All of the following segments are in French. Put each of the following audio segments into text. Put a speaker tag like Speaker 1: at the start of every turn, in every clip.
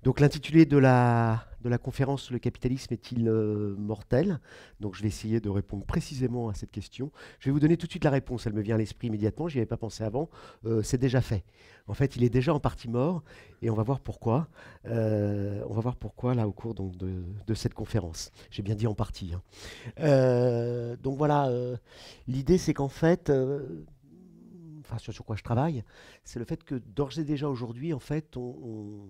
Speaker 1: Donc l'intitulé de la conférence «Le capitalisme est-il mortel?» Donc je vais essayer de répondre précisément à cette question. Je vais vous donner tout de suite la réponse, elle me vient à l'esprit immédiatement, j'y avais pas pensé avant. C'est déjà fait. En fait, il est déjà en partie mort et on va voir pourquoi. On va voir pourquoi là au cours donc, de cette conférence. J'ai bien dit en partie, hein. Donc voilà, l'idée c'est qu'en fait, enfin sur quoi je travaille, c'est le fait que d'ores et déjà aujourd'hui, en fait, on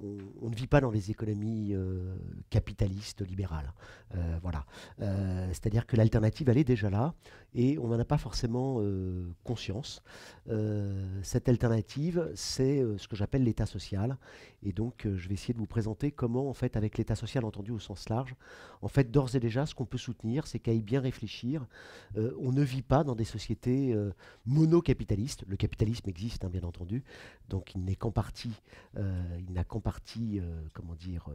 Speaker 1: ne vit pas dans les économies capitalistes libérales. Voilà. C'est-à-dire que l'alternative, elle est déjà là et on n'en a pas forcément conscience. Cette alternative, c'est ce que j'appelle l'État social. Et donc, je vais essayer de vous présenter comment, en fait, avec l'État social entendu au sens large, en fait, d'ores et déjà, ce qu'on peut soutenir, c'est qu'à y bien réfléchir, on ne vit pas dans des sociétés monocapitalistes. Le capitalisme existe, hein, bien entendu, donc il n'a qu'en partie, comment dire,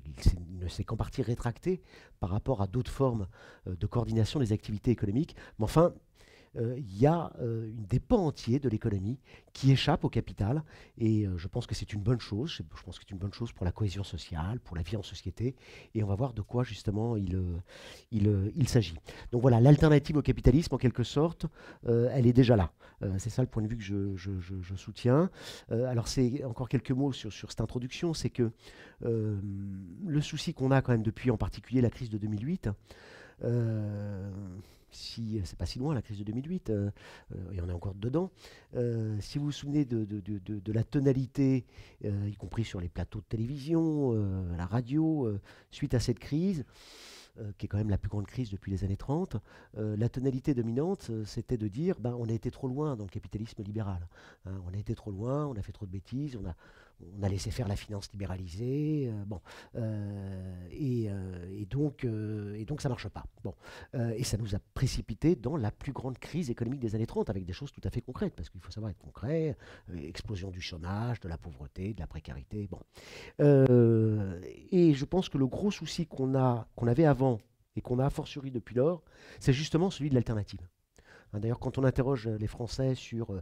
Speaker 1: il ne s'est qu'en partie rétracté par rapport à d'autres formes de coordination des activités économiques. Mais enfin, il y a des pans entiers de l'économie qui échappent au capital et je pense que c'est une bonne chose. Je pense que c'est une bonne chose pour la cohésion sociale, pour la vie en société et on va voir de quoi justement il s'agit. Donc voilà, l'alternative au capitalisme en quelque sorte, elle est déjà là. C'est ça le point de vue que je soutiens. Alors c'est encore quelques mots sur cette introduction, c'est que le souci qu'on a quand même depuis en particulier la crise de 2008, euh, si c'est pas si loin la crise de 2008, il y en a encore dedans. Si vous vous souvenez de la tonalité, y compris sur les plateaux de télévision, à la radio, suite à cette crise, qui est quand même la plus grande crise depuis les années 30, la tonalité dominante, c'était de dire ben, on a été trop loin dans le capitalisme libéral. Hein, on a été trop loin, on a fait trop de bêtises, on a laissé faire la finance libéralisée, bon, et donc ça marche pas. Bon, et ça nous a précipité dans la plus grande crise économique des années 30 avec des choses tout à fait concrètes, parce qu'il faut savoir être concret, explosion du chômage, de la pauvreté, de la précarité, bon. Et je pense que le gros souci qu'on avait avant et qu'on a a fortiori depuis lors, c'est justement celui de l'alternative. Hein, d'ailleurs, quand on interroge les Français sur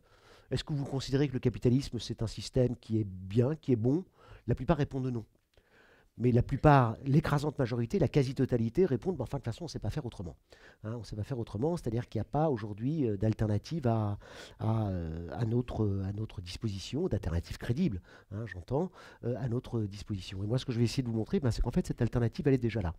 Speaker 1: est-ce que vous considérez que le capitalisme c'est un système qui est bien, qui est bon, la plupart répondent non. Mais la plupart, l'écrasante majorité, la quasi-totalité répondent, enfin de toute façon, on ne sait pas faire autrement. Hein, on ne sait pas faire autrement, c'est-à-dire qu'il n'y a pas aujourd'hui d'alternative à notre disposition, d'alternative crédible, hein, j'entends, à notre disposition. Et moi, ce que je vais essayer de vous montrer, ben, c'est qu'en fait, cette alternative, elle est déjà là.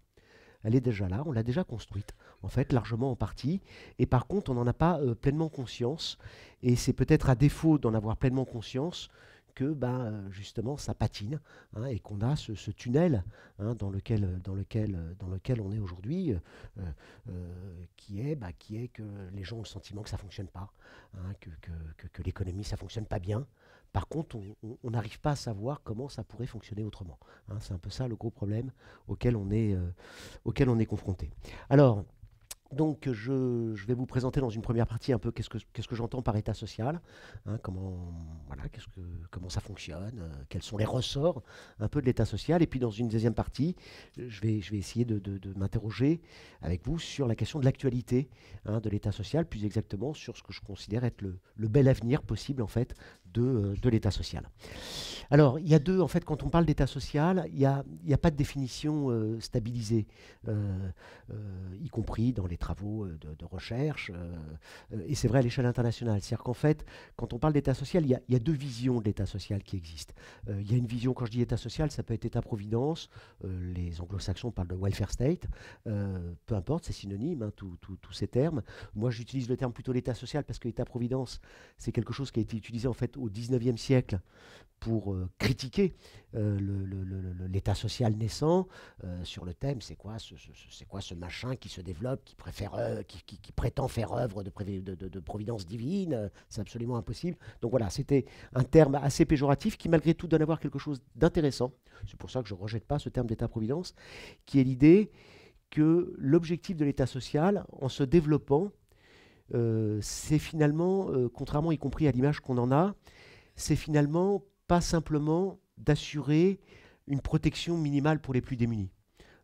Speaker 1: Elle est déjà là, on l'a déjà construite, en fait, largement en partie. Et par contre, on n'en a pas pleinement conscience. Et c'est peut-être à défaut d'en avoir pleinement conscience que ben, justement ça patine, hein, et qu'on a ce tunnel, hein, dans lequel on est aujourd'hui, qui est que les gens ont le sentiment que ça ne fonctionne pas, hein, que l'économie ça ne fonctionne pas bien. Par contre, on n'arrive pas à savoir comment ça pourrait fonctionner autrement, hein. C'est un peu ça le gros problème auquel on est confronté. Alors, donc, je vais vous présenter dans une première partie un peu qu'est-ce que j'entends par état social, hein, voilà, comment ça fonctionne, quels sont les ressorts un peu de l'état social. Et puis, dans une deuxième partie, je vais essayer de m'interroger avec vous sur la question de l'actualité, hein, de l'état social, plus exactement sur ce que je considère être le bel avenir possible, en fait, de l'état social. Alors, il y a deux, en fait, quand on parle d'état social, il y a pas de définition stabilisée, y compris dans les travaux de recherche, et c'est vrai à l'échelle internationale. C'est-à-dire qu'en fait, quand on parle d'état social, il y a deux visions de l'état social qui existent. Il y a une vision, quand je dis état social, ça peut être état-providence, les anglo-saxons parlent de welfare state, peu importe, c'est synonyme, hein, tous ces termes. Moi, j'utilise le terme plutôt l'état social parce que l'état-providence, c'est quelque chose qui a été utilisé en fait au 19e siècle pour critiquer l'état social naissant sur le thème c'est quoi ce machin qui se développe, qui prétend faire œuvre de providence divine, c'est absolument impossible. Donc voilà, c'était un terme assez péjoratif qui malgré tout donne à voir quelque chose d'intéressant. C'est pour ça que je ne rejette pas ce terme d'état-providence, qui est l'idée que l'objectif de l'état social, en se développant, c'est finalement, contrairement y compris à l'image qu'on en a, c'est finalement pas simplement d'assurer une protection minimale pour les plus démunis.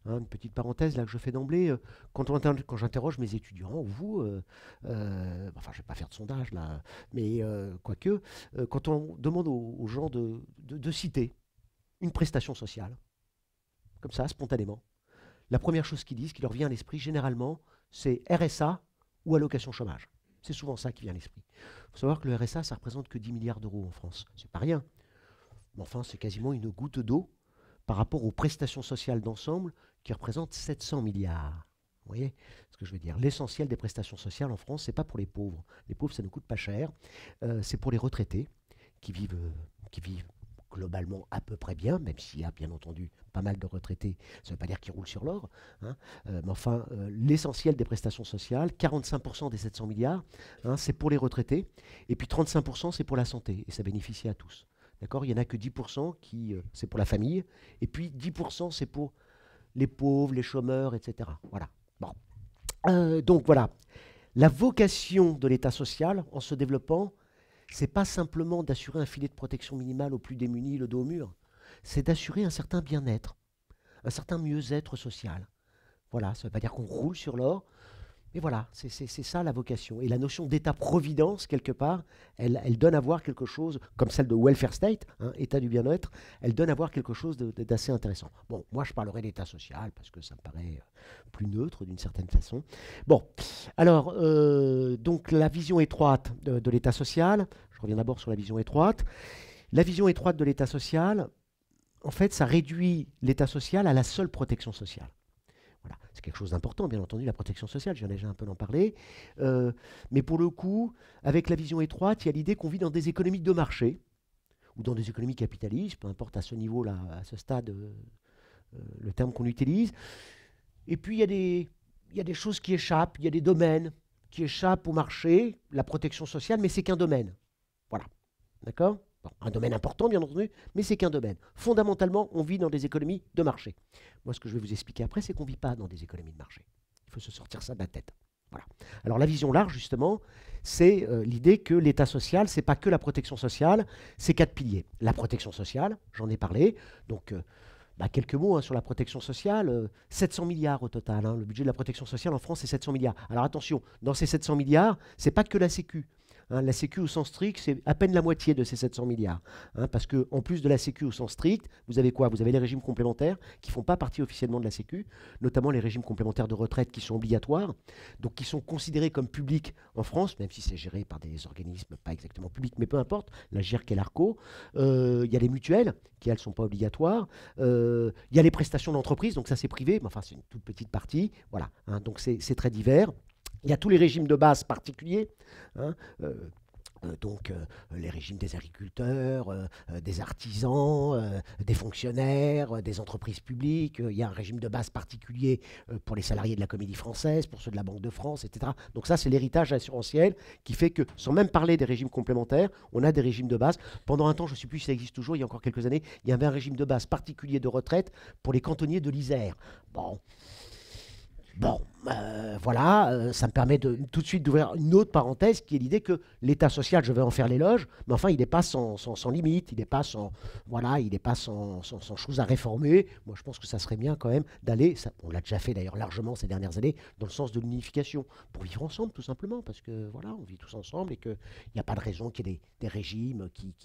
Speaker 1: Hein, une petite parenthèse là que je fais d'emblée, quand j'interroge mes étudiants ou vous, enfin je ne vais pas faire de sondage là, mais quoique, quand on demande aux gens de citer une prestation sociale, comme ça, spontanément, la première chose qu'ils disent, qui leur vient à l'esprit, généralement, c'est RSA ou allocation chômage. C'est souvent ça qui vient à l'esprit. Il faut savoir que le RSA, ça représente que 10 milliards d'euros en France. C'est pas rien. Mais enfin, c'est quasiment une goutte d'eau par rapport aux prestations sociales d'ensemble qui représentent 700 milliards. Vous voyez ce que je veux dire? L'essentiel des prestations sociales en France, c'est pas pour les pauvres. Les pauvres, ça ne coûte pas cher. C'est pour les retraités qui vivent globalement à peu près bien, même s'il y a bien entendu pas mal de retraités, ça ne veut pas dire qu'ils roulent sur l'or, hein, mais enfin, l'essentiel des prestations sociales, 45% des 700 milliards, hein, c'est pour les retraités, et puis 35% c'est pour la santé, et ça bénéficie à tous. D'accord? Il n'y en a que 10% qui, c'est pour la famille, et puis 10% c'est pour les pauvres, les chômeurs, etc. Voilà. Bon. Donc voilà, la vocation de l'État social, en se développant, c'est pas simplement d'assurer un filet de protection minimale aux plus démunis, le dos au mur. C'est d'assurer un certain bien-être, un certain mieux-être social. Voilà, ça ne veut pas dire qu'on roule sur l'or, mais voilà, c'est ça la vocation. Et la notion d'État-providence, quelque part, elle donne à voir quelque chose, comme celle de welfare state, hein, État du bien-être, elle donne à voir quelque chose d'assez intéressant. Bon, moi je parlerai d'État social, parce que ça me paraît plus neutre d'une certaine façon. Bon, alors, donc la vision étroite de l'État social, je reviens d'abord sur la vision étroite. La vision étroite de l'État social, en fait, ça réduit l'État social à la seule protection sociale. Voilà. C'est quelque chose d'important, bien entendu, la protection sociale, j'en ai déjà un peu en parler. Mais pour le coup, avec la vision étroite, il y a l'idée qu'on vit dans des économies de marché, ou dans des économies capitalistes, peu importe à ce niveau-là, à ce stade, le terme qu'on utilise. Et puis, il y a des choses qui échappent, il y a des domaines qui échappent au marché, la protection sociale, mais c'est qu'un domaine. Voilà. D'accord? Bon, un domaine important, bien entendu, mais c'est qu'un domaine. Fondamentalement, on vit dans des économies de marché. Moi, ce que je vais vous expliquer après, c'est qu'on ne vit pas dans des économies de marché. Il faut se sortir ça de la tête. Voilà. Alors, la vision large, justement, c'est l'idée que l'État social, ce n'est pas que la protection sociale, c'est 4 piliers. La protection sociale, j'en ai parlé, donc quelques mots sur la protection sociale, 700 milliards au total. Hein. Le budget de la protection sociale en France, c'est 700 milliards. Alors attention, dans ces 700 milliards, ce n'est pas que la Sécu. Hein, la Sécu au sens strict, c'est à peine la moitié de ces 700 milliards. Hein, parce qu'en plus de la Sécu au sens strict, vous avez quoi? Vous avez les régimes complémentaires qui ne font pas partie officiellement de la Sécu, notamment les régimes complémentaires de retraite qui sont obligatoires, donc qui sont considérés comme publics en France, même si c'est géré par des organismes pas exactement publics, mais peu importe, la GIRC et l'ARCO. Il y a les mutuelles qui, elles, ne sont pas obligatoires. Il y a les prestations d'entreprise, donc ça c'est privé, mais enfin c'est une toute petite partie. Voilà, hein, donc c'est très divers. Il y a tous les régimes de base particuliers, hein, donc les régimes des agriculteurs, des artisans, des fonctionnaires, des entreprises publiques. Il y a un régime de base particulier pour les salariés de la Comédie Française, pour ceux de la Banque de France, etc. Donc ça, c'est l'héritage assurantiel qui fait que, sans même parler des régimes complémentaires, on a des régimes de base. Pendant un temps, je ne sais plus si ça existe toujours, il y a encore quelques années, il y avait un régime de base particulier de retraite pour les cantonniers de l'Isère. Bon, voilà, ça me permet tout de suite d'ouvrir une autre parenthèse qui est l'idée que l'État social, je vais en faire l'éloge, mais enfin, il n'est pas sans limite, il n'est pas sans, voilà, il n'est pas sans choses à réformer. Moi, je pense que ça serait bien quand même d'aller, on l'a déjà fait d'ailleurs largement ces dernières années, dans le sens de l'unification, pour vivre ensemble tout simplement, parce que voilà, on vit tous ensemble et qu'il n'y a pas de raison qu'il y ait des régimes qui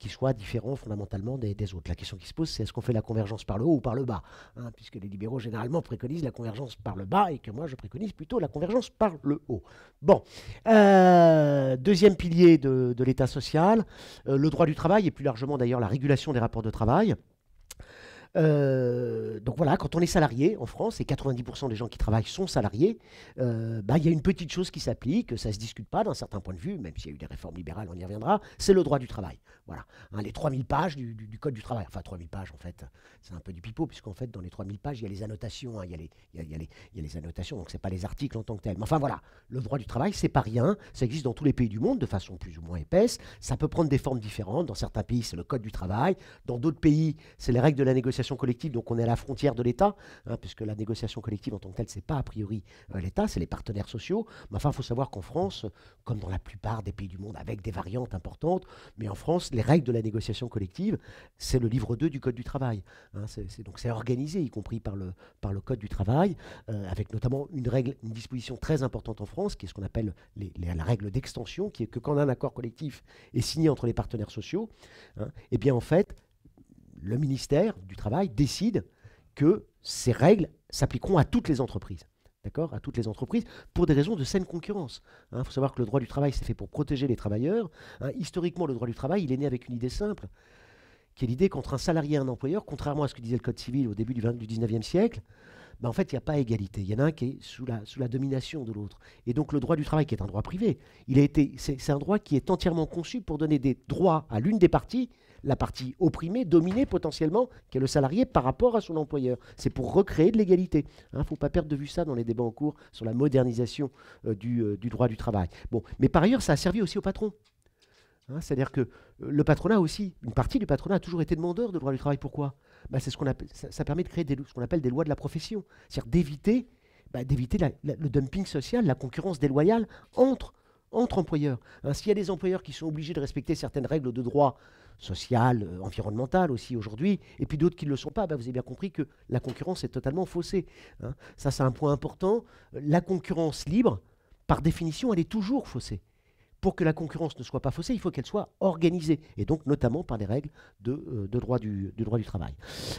Speaker 1: soient différents fondamentalement des autres. La question qui se pose, c'est est-ce qu'on fait la convergence par le haut ou par le bas, hein, puisque les libéraux généralement préconisent la convergence par le bas et que moi je préconise plutôt la convergence par le haut. Bon, deuxième pilier de l'État social, le droit du travail et plus largement d'ailleurs la régulation des rapports de travail. Donc voilà, quand on est salarié en France, et 90% des gens qui travaillent sont salariés, il y a une petite chose qui s'applique, ça ne se discute pas d'un certain point de vue, même s'il y a eu des réformes libérales, on y reviendra, c'est le droit du travail. Voilà, hein, les 3000 pages du Code du travail, enfin 3000 pages en fait, c'est un peu du pipeau, puisqu'en fait dans les 3000 pages, il y a les annotations, hein, il y a les annotations, donc ce n'est pas les articles en tant que tels. Mais enfin voilà, le droit du travail, c'est pas rien, ça existe dans tous les pays du monde de façon plus ou moins épaisse, ça peut prendre des formes différentes, dans certains pays c'est le Code du travail, dans d'autres pays c'est les règles de la négociation collective, donc on est à la frontière de l'État, hein, puisque la négociation collective en tant que telle, c'est pas a priori l'État, c'est les partenaires sociaux. Mais enfin, il faut savoir qu'en France, comme dans la plupart des pays du monde, avec des variantes importantes, mais en France, les règles de la négociation collective, c'est le livre 2 du Code du travail. Hein, donc c'est organisé, y compris par le Code du travail, avec notamment une disposition très importante en France, qui est ce qu'on appelle la règle d'extension, qui est que quand un accord collectif est signé entre les partenaires sociaux, hein, et bien en fait, le ministère du Travail décide que ces règles s'appliqueront à toutes les entreprises. D'accord? À toutes les entreprises, pour des raisons de saine concurrence. Il faut savoir que le droit du travail, c'est fait pour protéger les travailleurs. Historiquement, le droit du travail, il est né avec une idée simple, qui est l'idée qu'entre un salarié et un employeur, contrairement à ce que disait le Code civil au début du 19e siècle, en fait, il n'y a pas égalité. Il y en a un qui est sous la domination de l'autre. Et donc, le droit du travail, qui est un droit privé, c'est un droit qui est entièrement conçu pour donner des droits à l'une des parties, la partie opprimée, dominée potentiellement, qui est le salarié par rapport à son employeur. C'est pour recréer de l'égalité. Il ne faut pas perdre de vue ça dans les débats en cours sur la modernisation du droit du travail. Bon, mais par ailleurs, ça a servi aussi au patron. C'est-à-dire que le patronat aussi, une partie du patronat a toujours été demandeur de droit du travail. Pourquoi? C'est ce qu'on appelle, ça permet de créer ce qu'on appelle des lois de la profession. C'est-à-dire d'éviter le dumping social, la concurrence déloyale entre employeurs. S'il y a des employeurs qui sont obligés de respecter certaines règles de droit social, environnemental aussi aujourd'hui, et puis d'autres qui ne le sont pas, vous avez bien compris que la concurrence est totalement faussée. Ça, c'est un point important. La concurrence libre, par définition, elle est toujours faussée. Pour que la concurrence ne soit pas faussée, il faut qu'elle soit organisée, et donc notamment par des règles de droit du droit du travail.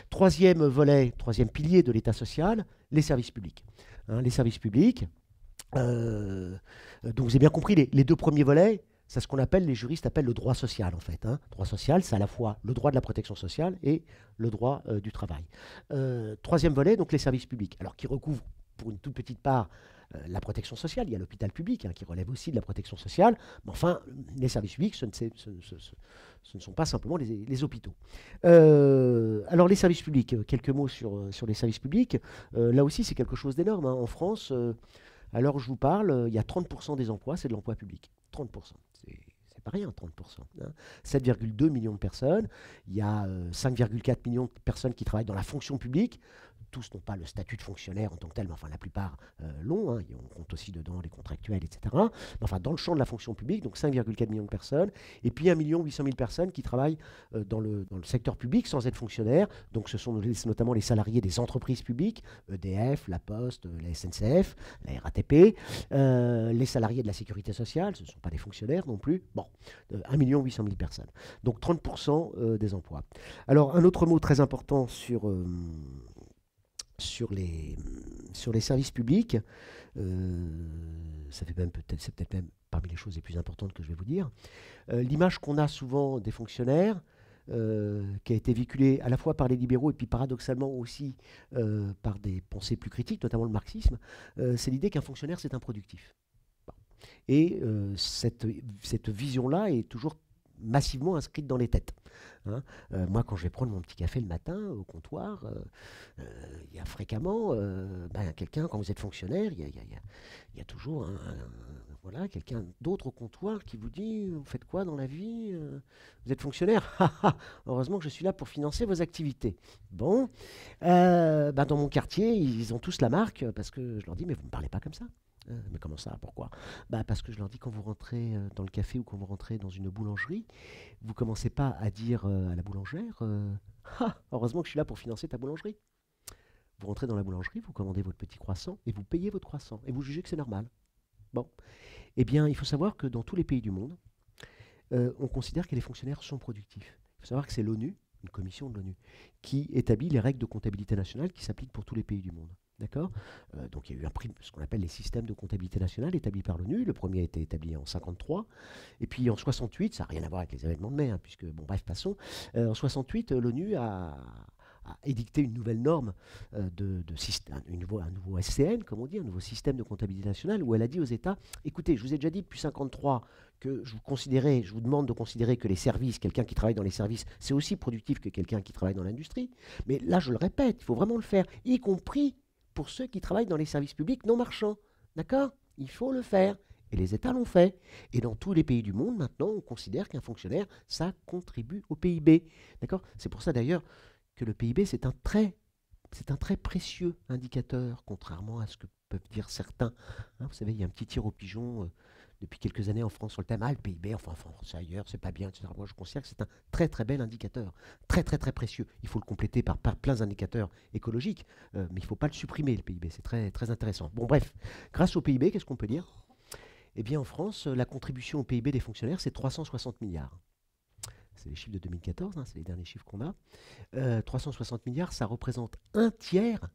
Speaker 1: Troisième volet, troisième pilier de l'État social, les services publics. Les services publics, donc vous avez bien compris, les deux premiers volets, c'est ce qu'on appelle, les juristes appellent le droit social en fait. Droit social, c'est à la fois le droit de la protection sociale et le droit du travail. Troisième volet, donc les services publics, alors qui recouvrent pour une toute petite part la protection sociale. Il y a l'hôpital public qui relève aussi de la protection sociale. Mais enfin, les services publics, ce ne sont pas simplement les hôpitaux. Alors, les services publics, quelques mots sur les services publics. Là aussi, c'est quelque chose d'énorme. En France, à l'heure où je vous parle, il y a 30% des emplois, c'est de l'emploi public. 30%. C'est pas rien, 30%. 7,2 millions de personnes. Il y a 5,4 millions de personnes qui travaillent dans la fonction publique. Tous n'ont pas le statut de fonctionnaire en tant que tel, mais enfin la plupart l'ont. On compte aussi dedans les contractuels, etc. Mais enfin, dans le champ de la fonction publique, donc 5,4 millions de personnes. Et puis 1,8 million de personnes qui travaillent dans le secteur public sans être fonctionnaires. Donc ce sont notamment les salariés des entreprises publiques, EDF, La Poste, la SNCF, la RATP, les salariés de la sécurité sociale, ce ne sont pas des fonctionnaires non plus. Bon, 1,8 million de personnes. Donc 30% des emplois. Alors un autre mot très important sur les services publics, c'est peut-être même parmi les choses les plus importantes que je vais vous dire. L'image qu'on a souvent des fonctionnaires, qui a été véhiculée à la fois par les libéraux et puis paradoxalement aussi par des pensées plus critiques, notamment le marxisme, c'est l'idée qu'un fonctionnaire c'est improductif. Et cette vision-là est toujours massivement inscrite dans les têtes. Moi, quand je vais prendre mon petit café le matin au comptoir, il y a fréquemment quelqu'un, quand vous êtes fonctionnaire, il y a toujours quelqu'un d'autre au comptoir qui vous dit « Vous faites quoi dans la vie? Vous êtes fonctionnaire? Heureusement que je suis là pour financer vos activités. » Bon, dans mon quartier, ils ont tous la marque parce que je leur dis « Mais vous ne me parlez pas comme ça. » Mais comment ça? Pourquoi? Parce que je leur dis, quand vous rentrez dans le café ou quand vous rentrez dans une boulangerie, vous commencez pas à dire à la boulangère heureusement que je suis là pour financer ta boulangerie. Vous rentrez dans la boulangerie, vous commandez votre petit croissant et vous payez votre croissant et vous jugez que c'est normal. Bon. Eh bien, il faut savoir que dans tous les pays du monde, on considère que les fonctionnaires sont productifs. Il faut savoir que c'est l'ONU, une commission de l'ONU, qui établit les règles de comptabilité nationale qui s'appliquent pour tous les pays du monde. D'accord? Donc il y a eu ce qu'on appelle les systèmes de comptabilité nationale établis par l'ONU. Le premier a été établi en 1953. Et puis en 1968, ça n'a rien à voir avec les événements de mai, puisque, bon bref, passons. En 1968, l'ONU a édicté une nouvelle norme, un nouveau SCN, comme on dit, un nouveau système de comptabilité nationale, où elle a dit aux États, écoutez, je vous ai déjà dit depuis 1953 que je vous demande de considérer que les services, quelqu'un qui travaille dans les services, c'est aussi productif que quelqu'un qui travaille dans l'industrie. Mais là, je le répète, il faut vraiment le faire, y compris pour ceux qui travaillent dans les services publics non marchands. D'accord? Il faut le faire. Et les États l'ont fait. Et dans tous les pays du monde, maintenant, on considère qu'un fonctionnaire, ça contribue au PIB. D'accord? C'est pour ça d'ailleurs que le PIB, c'est un très précieux indicateur, contrairement à ce que peuvent dire certains. Vous savez, il y a un petit tir au pigeon depuis quelques années en France sur le thème, le PIB, enfin en France, ailleurs, c'est pas bien, etc. Moi, je considère que c'est un très très bel indicateur, très très très précieux. Il faut le compléter par plein d'indicateurs écologiques, mais il ne faut pas le supprimer, le PIB, c'est très très intéressant. Bon, bref, grâce au PIB, qu'est-ce qu'on peut dire? Eh bien, en France, la contribution au PIB des fonctionnaires, c'est 360 milliards. c'est les chiffres de 2014, hein, c'est les derniers chiffres qu'on a, 360 milliards, ça représente un tiers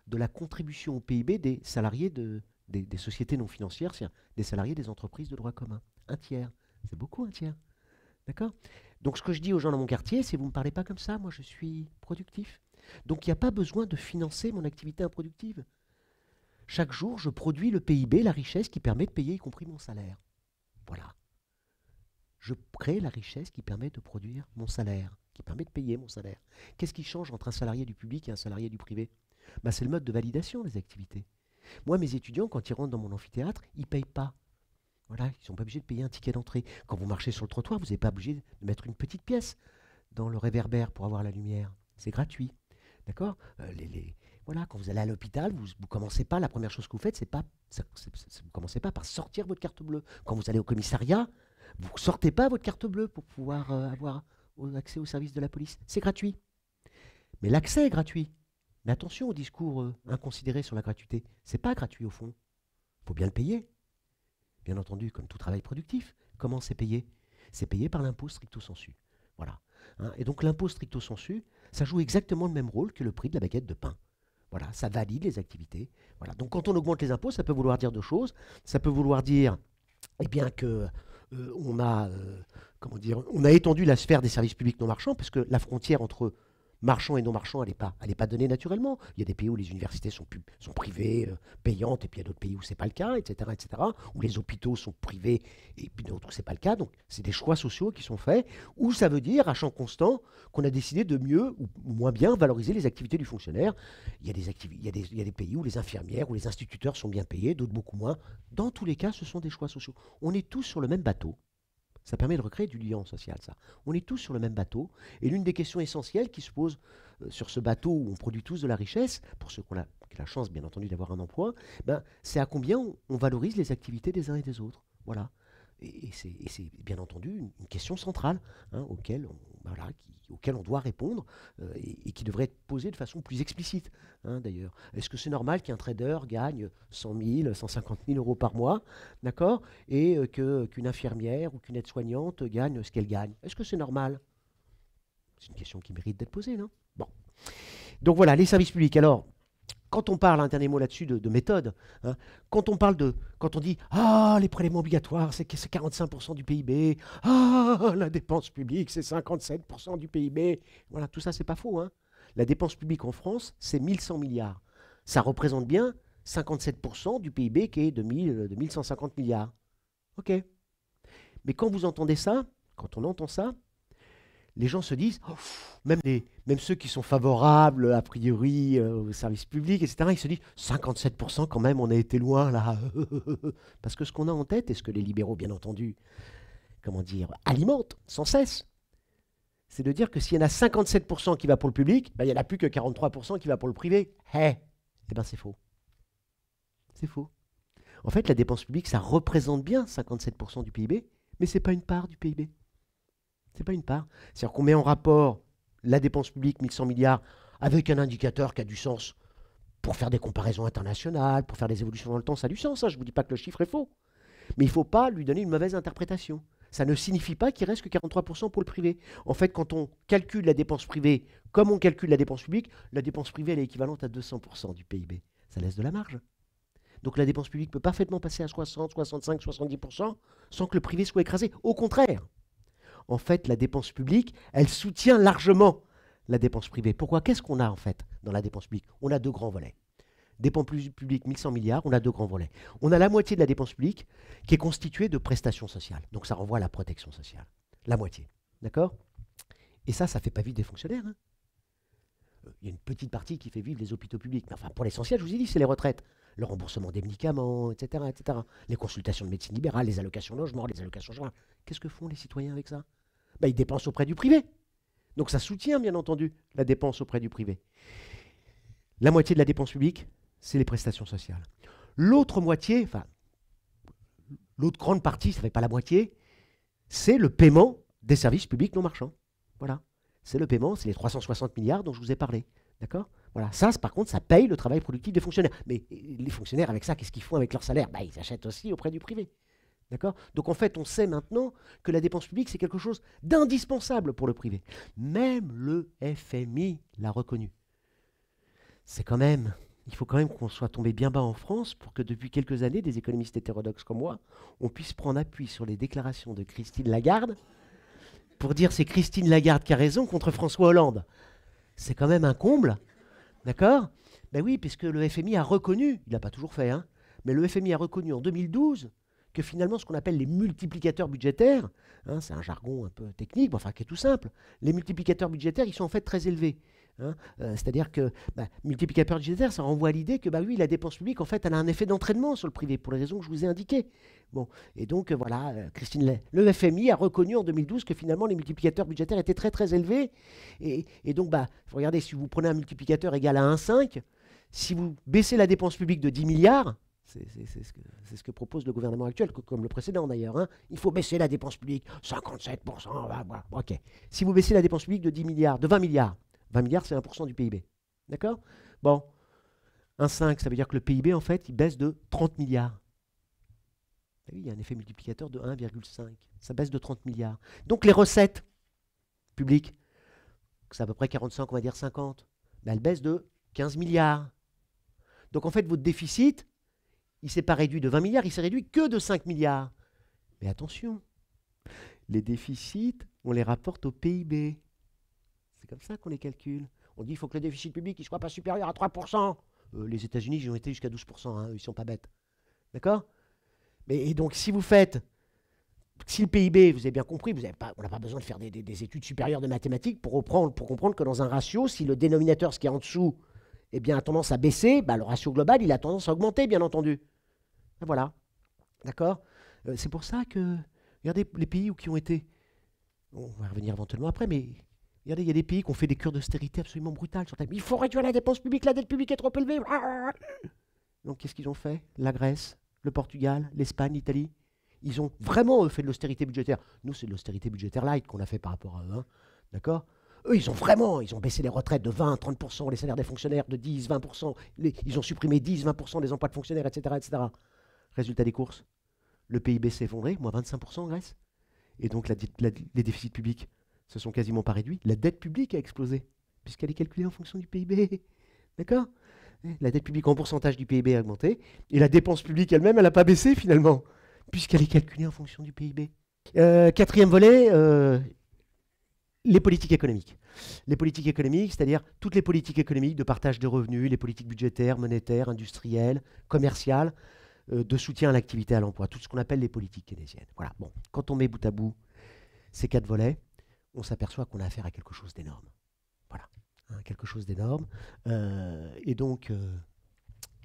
Speaker 1: de la contribution au PIB des salariés des sociétés non financières, c'est-à-dire des salariés des entreprises de droit commun. Un tiers. C'est beaucoup, un tiers. D'accord? Donc ce que je dis aux gens dans mon quartier, c'est vous ne me parlez pas comme ça, moi je suis productif. Donc il n'y a pas besoin de financer mon activité improductive. Chaque jour, je produis le PIB, la richesse qui permet de payer y compris mon salaire. Voilà. Je crée la richesse qui permet de produire mon salaire, qui permet de payer mon salaire. Qu'est-ce qui change entre un salarié du public et un salarié du privé? Ben, c'est le mode de validation des activités. Moi, mes étudiants, quand ils rentrent dans mon amphithéâtre, ils ne payent pas. Voilà, ils ne sont pas obligés de payer un ticket d'entrée. Quand vous marchez sur le trottoir, vous n'êtes pas obligé de mettre une petite pièce dans le réverbère pour avoir la lumière. C'est gratuit. D'accord? Voilà, quand vous allez à l'hôpital, vous ne commencez pas, la première chose que vous faites, vous ne commencez pas par sortir votre carte bleue. Quand vous allez au commissariat, vous ne sortez pas votre carte bleue pour pouvoir avoir accès au service de la police. C'est gratuit. Mais l'accès est gratuit. Mais attention au discours inconsidéré sur la gratuité. C'est pas gratuit au fond. Il faut bien le payer. Bien entendu, comme tout travail productif. Comment c'est payé? C'est payé par l'impôt stricto sensu. Voilà. Hein, et donc l'impôt stricto sensu, ça joue exactement le même rôle que le prix de la baguette de pain. Voilà, ça valide les activités. Voilà. Donc quand on augmente les impôts, ça peut vouloir dire deux choses. Ça peut vouloir dire eh bien que on a étendu la sphère des services publics non marchands, parce que la frontière entre marchands et non marchands, elle n'est pas donnée naturellement. Il y a des pays où les universités sont privées, payantes, et puis il y a d'autres pays où ce n'est pas le cas, etc., où les hôpitaux sont privés, et puis d'autres où ce n'est pas le cas. Donc, c'est des choix sociaux qui sont faits, où ça veut dire, à champ constant, qu'on a décidé de mieux ou moins bien valoriser les activités du fonctionnaire. Il y a des pays où les infirmières ou les instituteurs sont bien payés, d'autres beaucoup moins. Dans tous les cas, ce sont des choix sociaux. On est tous sur le même bateau. Ça permet de recréer du lien social, ça. On est tous sur le même bateau. Et l'une des questions essentielles qui se posent sur ce bateau où on produit tous de la richesse, pour ceux qui ont la chance, bien entendu, d'avoir un emploi, ben, c'est à combien on valorise les activités des uns et des autres. Voilà. Et c'est bien entendu une question centrale auquel on doit répondre et qui devrait être posée de façon plus explicite, d'ailleurs. Est-ce que c'est normal qu'un trader gagne 100 000, 150 000 euros par mois, d'accord, et qu'une infirmière ou qu'une aide-soignante gagne ce qu'elle gagne? Est-ce que c'est normal? C'est une question qui mérite d'être posée, non? Bon. Donc voilà, les services publics. Alors, quand on parle, un dernier mot là-dessus, de méthode, quand on dit « Ah, les prélèvements obligatoires, c'est 45% du PIB. Ah, la dépense publique, c'est 57% du PIB. » Voilà, tout ça, c'est pas faux. La dépense publique en France, c'est 1100 milliards. Ça représente bien 57% du PIB qui est de 1150 milliards. OK. Mais quand vous entendez ça, quand on entend ça, les gens se disent, oh, même ceux qui sont favorables a priori aux services publics, etc., ils se disent 57% quand même, on a été loin là. Parce que ce qu'on a en tête, et ce que les libéraux, bien entendu, alimentent sans cesse, c'est de dire que s'il y en a 57% qui va pour le public, ben, il n'y en a plus que 43% qui va pour le privé. Eh bien c'est faux. C'est faux. En fait, la dépense publique, ça représente bien 57% du PIB, mais ce n'est pas une part du PIB. C'est pas une part. C'est-à-dire qu'on met en rapport la dépense publique, 1100 milliards, avec un indicateur qui a du sens pour faire des comparaisons internationales, pour faire des évolutions dans le temps, ça a du sens. Je ne vous dis pas que le chiffre est faux. Mais il ne faut pas lui donner une mauvaise interprétation. Ça ne signifie pas qu'il reste que 43% pour le privé. En fait, quand on calcule la dépense privée comme on calcule la dépense publique, la dépense privée elle est équivalente à 200% du PIB. Ça laisse de la marge. Donc la dépense publique peut parfaitement passer à 60, 65, 70% sans que le privé soit écrasé. Au contraire. En fait, la dépense publique, elle soutient largement la dépense privée. Pourquoi? Qu'est-ce qu'on a en fait dans la dépense publique? On a deux grands volets. Dépense publique, 1100 milliards, on a deux grands volets. On a la moitié de la dépense publique qui est constituée de prestations sociales. Donc ça renvoie à la protection sociale. La moitié. D'accord? Et ça ne fait pas vivre des fonctionnaires. Il y a une petite partie qui fait vivre les hôpitaux publics. Mais enfin, pour l'essentiel, je vous ai dit, c'est les retraites. Le remboursement des médicaments, etc., etc. Les consultations de médecine libérale, les allocations logement, les allocations chômage. Qu'est-ce que font les citoyens avec ça? Ils dépensent auprès du privé. Donc ça soutient, bien entendu, la dépense auprès du privé. La moitié de la dépense publique, c'est les prestations sociales. L'autre moitié, enfin, l'autre grande partie, ça ne fait pas la moitié, c'est le paiement des services publics non marchands. Voilà. C'est le paiement, c'est les 360 milliards dont je vous ai parlé. D'accord? Voilà. Ça, par contre, ça paye le travail productif des fonctionnaires. Mais les fonctionnaires, avec ça, qu'est-ce qu'ils font avec leur salaire? Ils achètent aussi auprès du privé. D'accord? Donc en fait, on sait maintenant que la dépense publique, c'est quelque chose d'indispensable pour le privé. Même le FMI l'a reconnu. C'est quand même, il faut quand même qu'on soit tombé bien bas en France pour que depuis quelques années, des économistes hétérodoxes comme moi, on puisse prendre appui sur les déclarations de Christine Lagarde pour dire c'est Christine Lagarde qui a raison contre François Hollande. C'est quand même un comble, d'accord? Ben oui, puisque le FMI a reconnu, il l'a pas toujours fait, hein, mais le FMI a reconnu en 2012 que finalement ce qu'on appelle les multiplicateurs budgétaires, hein, c'est un jargon un peu technique, mais enfin qui est tout simple, les multiplicateurs budgétaires, ils sont en fait très élevés. Hein. C'est-à-dire que multiplicateur budgétaire, ça renvoie à l'idée que oui, la dépense publique, en fait, elle a un effet d'entraînement sur le privé, pour les raisons que je vous ai indiquées. Bon, et donc voilà, Christine Lay, le FMI a reconnu en 2012 que finalement les multiplicateurs budgétaires étaient très très élevés. Et donc, regardez, si vous prenez un multiplicateur égal à 1,5, si vous baissez la dépense publique de 10 milliards, c'est ce que propose le gouvernement actuel, comme le précédent d'ailleurs. Hein. Il faut baisser la dépense publique, 57%. Ok. Si vous baissez la dépense publique de 10 milliards, de 20 milliards, 20 milliards, c'est 1% du PIB. D'accord? Bon, 1,5, ça veut dire que le PIB, en fait, il baisse de 30 milliards. Et oui, il y a un effet multiplicateur de 1,5. Ça baisse de 30 milliards. Donc les recettes publiques, c'est à peu près 45, on va dire 50, elles baissent de 15 milliards. Donc en fait, votre déficit, il ne s'est pas réduit de 20 milliards, il s'est réduit que de 5 milliards. Mais attention, les déficits, on les rapporte au PIB. C'est comme ça qu'on les calcule. On dit qu'il faut que le déficit public ne soit pas supérieur à 3%. Les États-Unis, ils ont été jusqu'à 12%, hein, ils ne sont pas bêtes. D'accord? Et donc, si vous faites, si le PIB, vous avez bien compris, on n'a pas besoin de faire des études supérieures de mathématiques pour comprendre que dans un ratio, si le dénominateur, ce qui est en dessous, eh bien, a tendance à baisser, le ratio global, il a tendance à augmenter, bien entendu. Et voilà. D'accord? C'est pour ça que, regardez les pays qui ont été, on va revenir éventuellement après, mais regardez, il y a des pays qui ont fait des cures d'austérité absolument brutales. Il faut réduire la dépense publique, la dette publique est trop élevée. Donc, qu'est-ce qu'ils ont fait? La Grèce, le Portugal, l'Espagne, l'Italie. Ils ont vraiment fait de l'austérité budgétaire. Nous, c'est de l'austérité budgétaire light qu'on a fait par rapport à eux. Hein. D'accord? Eux, ils ont baissé les retraites de 20, 30%, les salaires des fonctionnaires de 10, 20%. Ils ont supprimé 10, 20% des emplois de fonctionnaires, etc., etc. Résultat des courses, le PIB s'est effondré, moins 25% en Grèce. Et donc, les déficits publics se sont quasiment pas réduits. La dette publique a explosé, puisqu'elle est calculée en fonction du PIB. D'accord? La dette publique en pourcentage du PIB a augmenté, et la dépense publique elle-même, elle n'a pas baissé finalement, puisqu'elle est calculée en fonction du PIB. Quatrième volet, les politiques économiques. Les politiques économiques, c'est-à-dire toutes les politiques économiques de partage de revenus, les politiques budgétaires, monétaires, industrielles, commerciales, de soutien à l'activité et à l'emploi, tout ce qu'on appelle les politiques keynésiennes. Voilà. Bon, quand on met bout à bout ces 4 volets, on s'aperçoit qu'on a affaire à quelque chose d'énorme. Voilà. Quelque chose d'énorme. Et donc,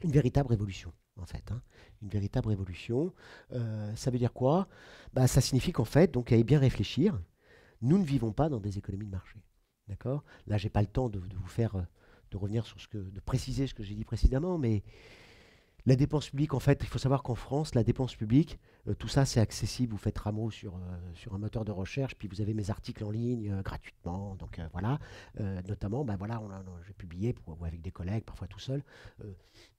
Speaker 1: une véritable révolution, en fait. Hein. Une véritable révolution. Ça veut dire quoi? Ça signifie qu'en fait, donc, à y bien réfléchir, nous ne vivons pas dans des économies de marché. D'accord? Là, je n'ai pas le temps de vous faire, de revenir sur de préciser ce que j'ai dit précédemment, mais la dépense publique, en fait, il faut savoir qu'en France, la dépense publique, tout ça, c'est accessible. Vous faites Rameau sur un moteur de recherche, puis vous avez mes articles en ligne gratuitement. Donc voilà, notamment, voilà, j'ai publié avec des collègues, parfois tout seul,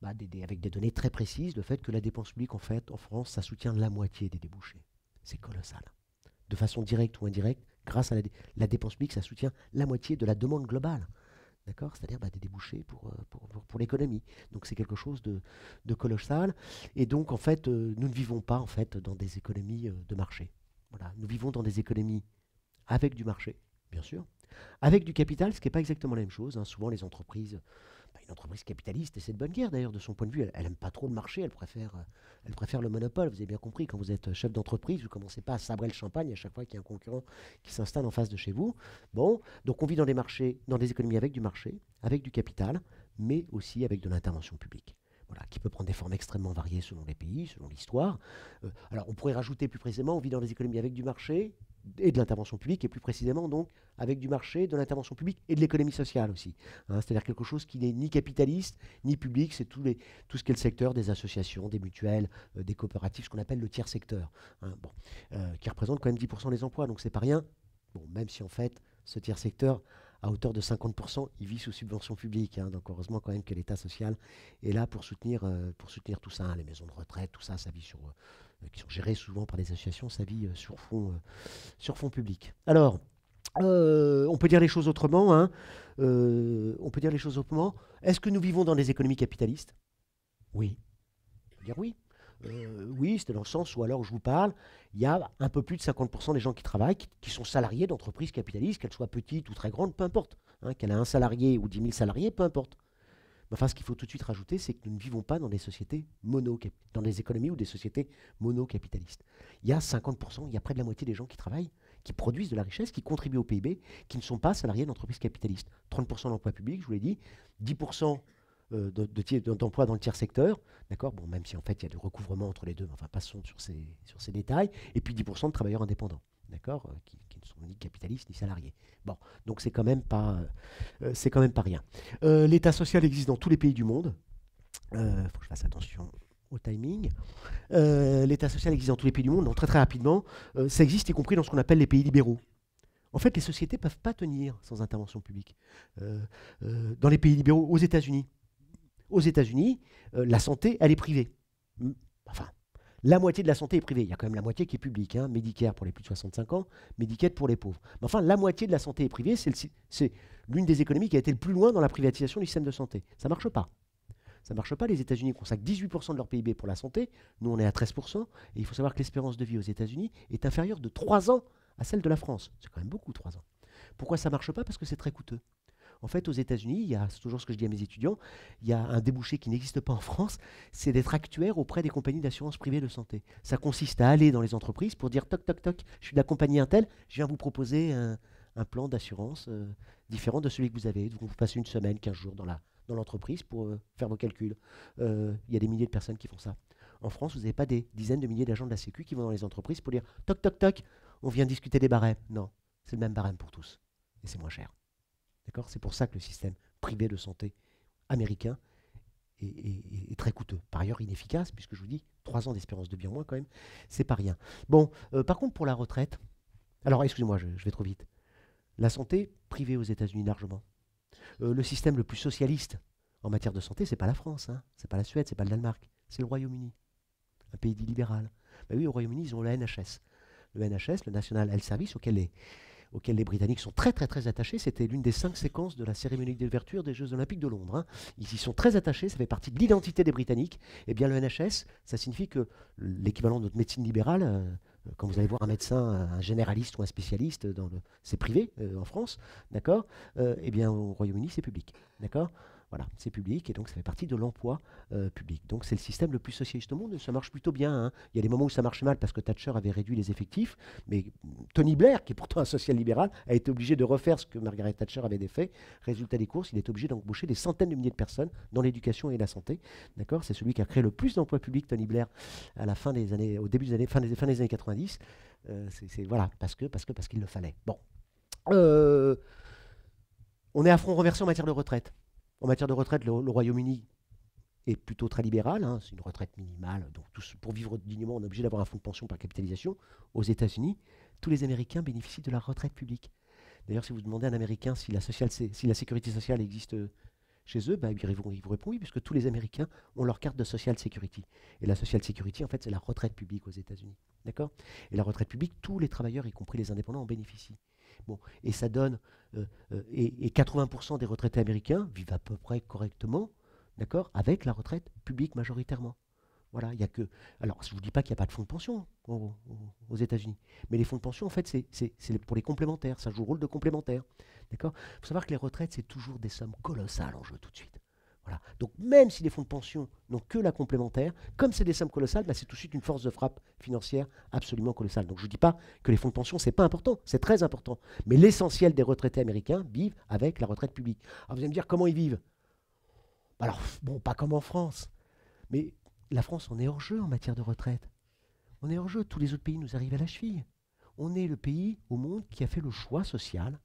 Speaker 1: avec des données très précises, le fait que la dépense publique, en fait, en France, ça soutient la moitié des débouchés. C'est colossal. De façon directe ou indirecte, grâce à la dépense publique, ça soutient la moitié de la demande globale. D'accord? C'est-à-dire des débouchés pour l'économie. Donc c'est quelque chose de colossal. Et donc en fait, nous ne vivons pas en fait dans des économies de marché. Voilà. Nous vivons dans des économies avec du marché, bien sûr, avec du capital, ce qui n'est pas exactement la même chose. Hein. Souvent les entreprises, une entreprise capitaliste, et c'est de bonne guerre d'ailleurs de son point de vue, elle n'aime pas trop le marché, elle préfère le monopole. Vous avez bien compris, quand vous êtes chef d'entreprise, vous ne commencez pas à sabrer le champagne à chaque fois qu'il y a un concurrent qui s'installe en face de chez vous. Bon, donc on vit dans des marchés, dans des économies avec du marché, avec du capital, mais aussi avec de l'intervention publique. Voilà, qui peut prendre des formes extrêmement variées selon les pays, selon l'histoire. Alors on pourrait rajouter plus précisément, on vit dans des économies avec du marché et de l'intervention publique, et plus précisément donc avec du marché, de l'intervention publique et de l'économie sociale aussi. Hein, c'est-à-dire quelque chose qui n'est ni capitaliste, ni public, c'est tout ce qui est le secteur des associations, des mutuelles, des coopératives, ce qu'on appelle le tiers secteur, hein, qui représente quand même 10% des emplois, donc c'est pas rien. Bon, même si en fait, ce tiers secteur, à hauteur de 50%, il vit sous subvention publique. Hein, donc heureusement quand même que l'État social est là pour soutenir tout ça, hein, les maisons de retraite, tout ça, ça vit qui sont gérées souvent par des associations, ça vit sur fond public. Alors, on peut dire les choses autrement, hein. On peut dire les choses autrement. Est-ce que nous vivons dans des économies capitalistes? Oui. On peut dire oui. Oui, c'est dans le sens où, alors je vous parle, il y a un peu plus de 50% des gens qui travaillent, qui sont salariés d'entreprises capitalistes, qu'elles soient petites ou très grandes, peu importe. Hein, qu'elle a un salarié ou 10 000 salariés, peu importe. Mais enfin, ce qu'il faut tout de suite rajouter, c'est que nous ne vivons pas dans des sociétés dans des économies ou des sociétés monocapitalistes. Il y a 50%, il y a près de la moitié des gens qui travaillent, qui produisent de la richesse, qui contribuent au PIB, qui ne sont pas salariés d'entreprises capitalistes. 30% d'emplois publics, je vous l'ai dit, 10% d'emplois dans le tiers secteur, d'accord. Bon, même si en fait il y a du recouvrement entre les deux, enfin passons sur ces détails, et puis 10% de travailleurs indépendants, d'accord, qui ne sont ni capitalistes ni salariés. Bon, donc c'est quand même pas rien. L'État social existe dans tous les pays du monde. Il faut que je fasse attention au timing. L'État social existe dans tous les pays du monde, donc très très rapidement, ça existe y compris dans ce qu'on appelle les pays libéraux. En fait, les sociétés ne peuvent pas tenir sans intervention publique. Dans les pays libéraux, aux États-Unis, la santé, elle est privée. Enfin, la moitié de la santé est privée. Il y a quand même la moitié qui est publique. Hein. Medicare pour les plus de 65 ans, Medicaid pour les pauvres. Mais enfin, la moitié de la santé est privée. C'est l'une des économies qui a été le plus loin dans la privatisation du système de santé. Ça ne marche pas. Ça ne marche pas. Les États-Unis consacrent 18% de leur PIB pour la santé. Nous, on est à 13%. Et il faut savoir que l'espérance de vie aux États-Unis est inférieure de 3 ans à celle de la France. C'est quand même beaucoup, 3 ans. Pourquoi ça ne marche pas? Parce que c'est très coûteux. En fait, aux États-Unis, c'est toujours ce que je dis à mes étudiants, il y a un débouché qui n'existe pas en France, c'est d'être actuaire auprès des compagnies d'assurance privée de santé. Ça consiste à aller dans les entreprises pour dire toc, toc, toc, je suis de la compagnie Intel, je viens vous proposer un plan d'assurance différent de celui que vous avez. Donc, vous passez une semaine, 15 jours dans l'entreprise pour faire vos calculs. Il y a des milliers de personnes qui font ça. En France, vous n'avez pas des dizaines de milliers d'agents de la Sécu qui vont dans les entreprises pour dire toc, toc, toc, on vient discuter des barèmes. Non, c'est le même barème pour tous. Et c'est moins cher. D'accord. C'est pour ça que le système privé de santé américain est très coûteux. Par ailleurs, inefficace, puisque je vous dis, 3 ans d'espérance de vie en moins, quand même, c'est pas rien. Bon, par contre, pour la retraite, alors, excusez-moi, je vais trop vite. La santé privée aux États-Unis largement. Le système le plus socialiste en matière de santé, c'est pas la France, hein, c'est pas la Suède, c'est pas le Danemark, c'est le Royaume-Uni, un pays dit libéral. Ben oui, au Royaume-Uni, ils ont le NHS. Le NHS, le National Health Service, auquel les Britanniques sont très très très attachés. C'était l'une des 5 séquences de la cérémonie d'ouverture des Jeux Olympiques de Londres. Hein. Ils y sont très attachés, ça fait partie de l'identité des Britanniques. Eh bien, le NHS, ça signifie que l'équivalent de notre médecine libérale, quand vous allez voir un médecin, un généraliste ou un spécialiste, c'est privé en France, d'accord. Eh bien, au Royaume-Uni, c'est public, d'accord. Voilà, c'est public et donc ça fait partie de l'emploi public. Donc c'est le système le plus socialiste au monde et ça marche plutôt bien. Hein. Il y a des moments où ça marche mal parce que Thatcher avait réduit les effectifs, mais Tony Blair, qui est pourtant un social-libéral, a été obligé de refaire ce que Margaret Thatcher avait fait. Résultat des courses, il est obligé d'embaucher des centaines de milliers de personnes dans l'éducation et la santé. D'accord. C'est celui qui a créé le plus d'emplois publics, Tony Blair, à la fin des années, au début des années, fin des années 90. Voilà, parce qu'il le fallait. Bon. On est à front renversé en matière de retraite. En matière de retraite, le Royaume-Uni est plutôt très libéral. Hein, c'est une retraite minimale. Donc, pour vivre dignement, on est obligé d'avoir un fonds de pension par capitalisation. Aux États-Unis, tous les Américains bénéficient de la retraite publique. D'ailleurs, si vous demandez à un Américain si la sécurité sociale existe chez eux, bah, ils vous répondent oui, puisque tous les Américains ont leur carte de Social Security. Et la Social Security, en fait, c'est la retraite publique aux États-Unis. D'accord. Et la retraite publique, tous les travailleurs, y compris les indépendants, en bénéficient. Bon, et ça donne, et 80% des retraités américains vivent à peu près correctement, d'accord, avec la retraite publique majoritairement. Voilà, il y a que. Alors, je ne vous dis pas qu'il n'y a pas de fonds de pension aux États-Unis, mais les fonds de pension, en fait, c'est pour les complémentaires, ça joue le rôle de complémentaire. D'accord. Il faut savoir que les retraites, c'est toujours des sommes colossales en jeu tout de suite. Voilà. Donc même si les fonds de pension n'ont que la complémentaire, comme c'est des sommes colossales, bah, c'est tout de suite une force de frappe financière absolument colossale. Donc je ne dis pas que les fonds de pension, c'est pas important, c'est très important. Mais l'essentiel des retraités américains vivent avec la retraite publique. Alors vous allez me dire comment ils vivent. Alors, bon, pas comme en France, mais la France, on est hors jeu en matière de retraite. On est hors jeu, tous les autres pays nous arrivent à la cheville. On est le pays au monde qui a fait le choix social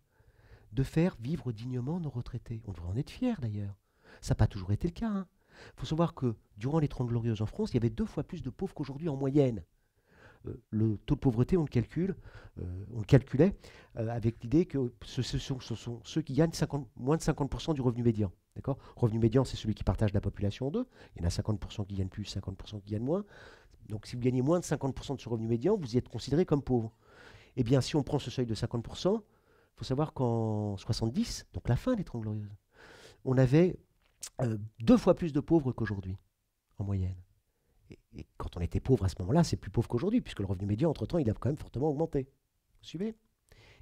Speaker 1: de faire vivre dignement nos retraités. On devrait en être fiers d'ailleurs. Ça n'a pas toujours été le cas. Il faut savoir que durant les 30 Glorieuses en France, il y avait 2 fois plus de pauvres qu'aujourd'hui en moyenne. le taux de pauvreté, on le calculait avec l'idée que ce sont ceux qui gagnent moins de 50% du revenu médian. D'accord. Revenu médian, c'est celui qui partage la population en deux. Il y en a 50% qui gagnent plus, 50% qui gagnent moins. Donc si vous gagnez moins de 50% de ce revenu médian, vous y êtes considéré comme pauvre. Eh bien, si on prend ce seuil de 50%, il faut savoir qu'en 70, donc la fin des Trente Glorieuses, on avait 2 fois plus de pauvres qu'aujourd'hui, en moyenne. Et quand on était pauvre à ce moment-là, c'est plus pauvre qu'aujourd'hui, puisque le revenu médian, entre-temps, il a quand même fortement augmenté. Vous suivez?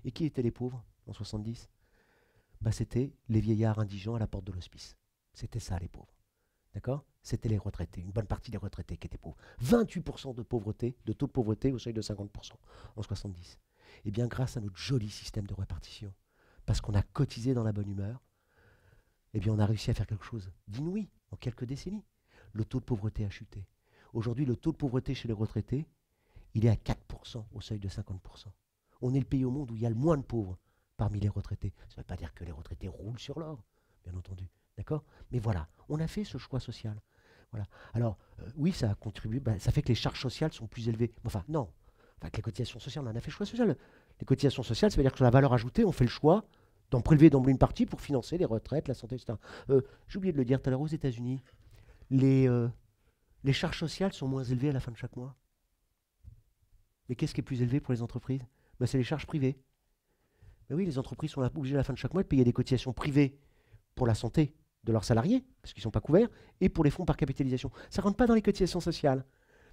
Speaker 1: Et qui étaient les pauvres en 70? C'était les vieillards indigents à la porte de l'hospice. C'était ça, les pauvres. D'accord? C'était les retraités, une bonne partie des retraités qui étaient pauvres. 28% de pauvreté, de taux de pauvreté au seuil de 50% en 70. Eh bien, grâce à notre joli système de répartition, parce qu'on a cotisé dans la bonne humeur, eh bien, on a réussi à faire quelque chose d'inouï en quelques décennies. Le taux de pauvreté a chuté. Aujourd'hui, le taux de pauvreté chez les retraités, il est à 4% au seuil de 50%. On est le pays au monde où il y a le moins de pauvres parmi les retraités. Ça ne veut pas dire que les retraités roulent sur l'or, bien entendu. D'accord? Mais voilà, on a fait ce choix social. Voilà. Alors, oui, ça a contribué, ça fait que les charges sociales sont plus élevées. Enfin, non. Enfin, que les cotisations sociales, on en a fait le choix social. Les cotisations sociales, ça veut dire que sur la valeur ajoutée, on fait le choix d'en prélever d'emblée une partie pour financer les retraites, la santé, etc. J'ai oublié de le dire tout à l'heure, aux États-Unis, les charges sociales sont moins élevées à la fin de chaque mois. Mais qu'est-ce qui est plus élevé pour les entreprises? C'est les charges privées. Mais oui, les entreprises sont obligées à la fin de chaque mois de payer des cotisations privées pour la santé de leurs salariés, parce qu'ils ne sont pas couverts, et pour les fonds par capitalisation. Ça ne rentre pas dans les cotisations sociales.